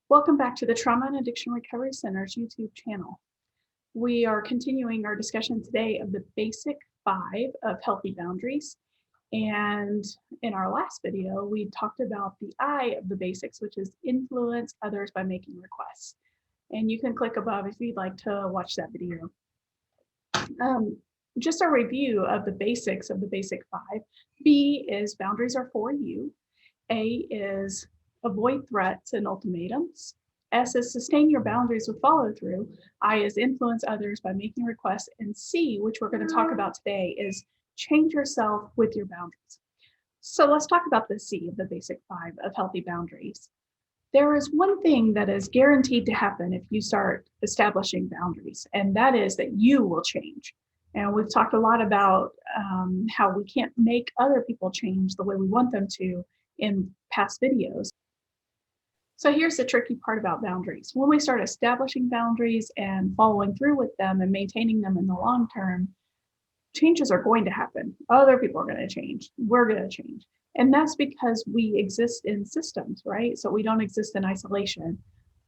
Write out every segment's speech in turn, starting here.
Welcome back to the Trauma and Addiction Recovery Center's YouTube channel. We are continuing our discussion today of the basic 5 of healthy boundaries. And in our last video, we talked about the I of the basics, which is influence others by making requests. And you can click above if you'd like to watch that video. Just a review of the basics of the basic 5. B is boundaries are for you. A is avoid threats and ultimatums. S is sustain your boundaries with follow through. I is influence others by making requests. And C, which we're going to talk about today, is change yourself with your boundaries. So let's talk about the C of the basic 5 of healthy boundaries. There is one thing that is guaranteed to happen if you start establishing boundaries, and that is that you will change. And we've talked a lot about how we can't make other people change the way we want them to in past videos. So here's the tricky part about boundaries. When we start establishing boundaries and following through with them and maintaining them in the long term, changes are going to happen. Other people are going to change. We're going to change. And that's because we exist in systems, right? So we don't exist in isolation.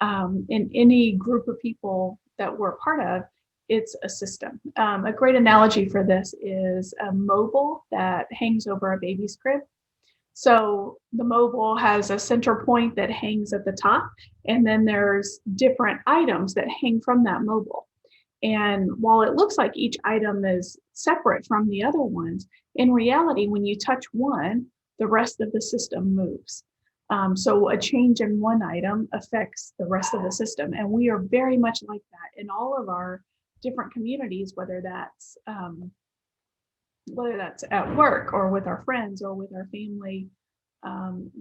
In any group of people that we're part of, it's a system. A great analogy for this is a mobile that hangs over a baby's crib. So the mobile has a center point that hangs at the top, and then there's different items that hang from that mobile. And while it looks like each item is separate from the other ones, in reality, when you touch one, the rest of the system moves. So a change in one item affects the rest of the system. And we are very much like that in all of our different communities, whether that's at work or with our friends or with our family.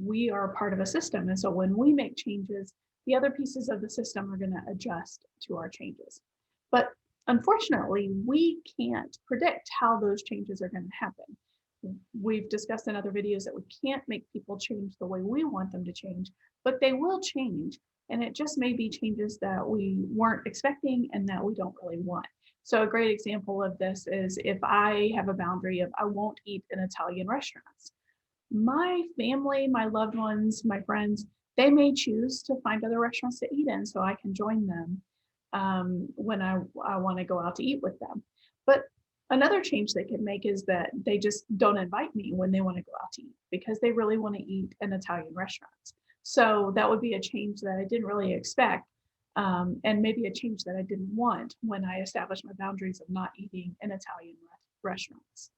We are part of a system. And so when we make changes, the other pieces of the system are going to adjust to our changes. But unfortunately, we can't predict how those changes are going to happen. We've discussed in other videos that we can't make people change the way we want them to change, but they will change. And it just may be changes that we weren't expecting and that we don't really want. So a great example of this is if I have a boundary of I won't eat in Italian restaurants. My family, my loved ones, my friends, they may choose to find other restaurants to eat in so I can join them when I want to go out to eat with them. But another change they could make is that they just don't invite me when they want to go out to eat because they really want to eat in Italian restaurants. So that would be a change that I didn't really expect. And maybe a change that I didn't want when I established my boundaries of not eating in Italian restaurants.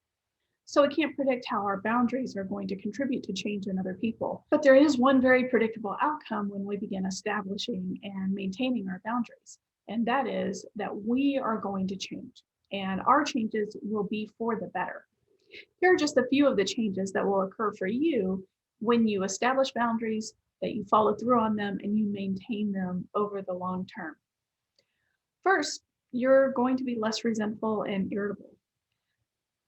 So we can't predict how our boundaries are going to contribute to change in other people. But there is one very predictable outcome when we begin establishing and maintaining our boundaries. And that is that we are going to change. And our changes will be for the better. Here are just a few of the changes that will occur for you when you establish boundaries, that you follow through on them, and you maintain them over the long term. First, you're going to be less resentful and irritable.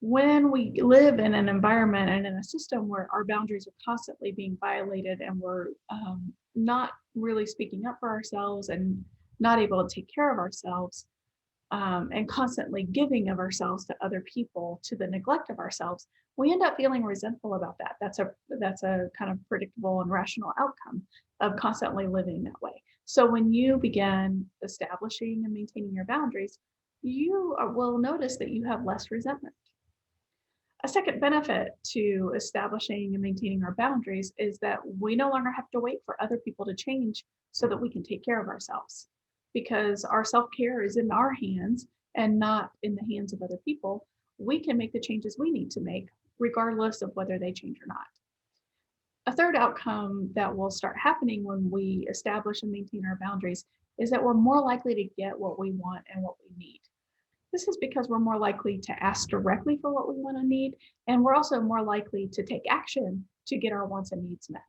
When we live in an environment and in a system where our boundaries are constantly being violated and we're not really speaking up for ourselves and not able to take care of ourselves, and constantly giving of ourselves to other people to the neglect of ourselves, we end up feeling resentful about that. That's a kind of predictable and rational outcome of constantly living that way. So when you begin establishing and maintaining your boundaries, you will notice that you have less resentment. A second benefit to establishing and maintaining our boundaries is that we no longer have to wait for other people to change so that we can take care of ourselves, because our self-care is in our hands and not in the hands of other people. We can make the changes we need to make regardless of whether they change or not. A third outcome that will start happening when we establish and maintain our boundaries is that we're more likely to get what we want and what we need. This is because we're more likely to ask directly for what we want and need, and we're also more likely to take action to get our wants and needs met.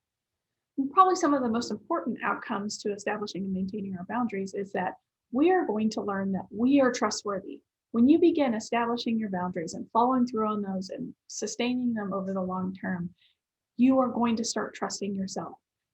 And probably some of the most important outcomes to establishing and maintaining our boundaries is that we are going to learn that we are trustworthy. When you begin establishing your boundaries and following through on those and sustaining them over the long term, you are going to start trusting yourself.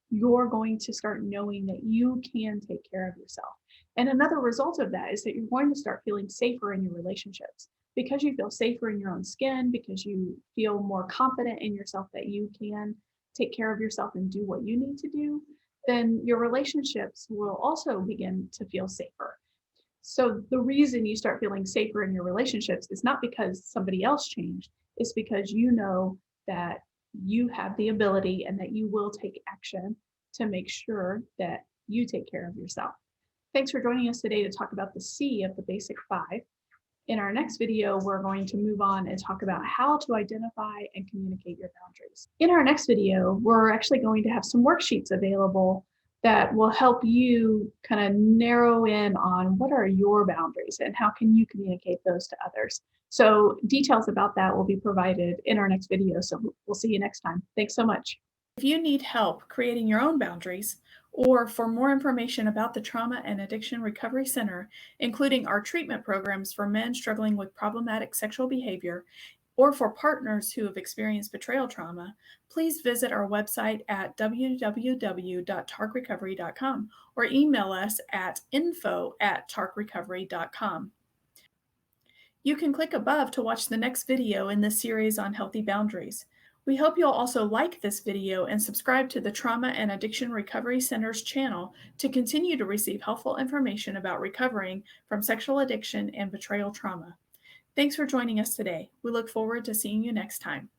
You're going to start knowing that you can take care of yourself. And another result of that is that you're going to start feeling safer in your relationships because you feel safer in your own skin, because you feel more confident in yourself that you can take care of yourself and do what you need to do. then your relationships will also begin to feel safer. So the reason you start feeling safer in your relationships is not because somebody else changed, it's because you know that you have the ability and that you will take action to make sure that you take care of yourself. Thanks for joining us today to talk about the C of the basic five. In our next video, we're going to move on and talk about how to identify and communicate your boundaries. In our next video, we're actually going to have some worksheets available that will help you kind of narrow in on what are your boundaries and how can you communicate those to others. So details about that will be provided in our next video. So we'll see you next time. Thanks so much. If you need help creating your own boundaries, or for more information about the Trauma and Addiction Recovery Center, including our treatment programs for men struggling with problematic sexual behavior, or for partners who have experienced betrayal trauma, please visit our website at www.tarkrecovery.com or email us at info@tarkrecovery.com. You can click above to watch the next video in this series on healthy boundaries. We hope you'll also like this video and subscribe to the Trauma and Addiction Recovery Center's channel to continue to receive helpful information about recovering from sexual addiction and betrayal trauma. Thanks for joining us today. We look forward to seeing you next time.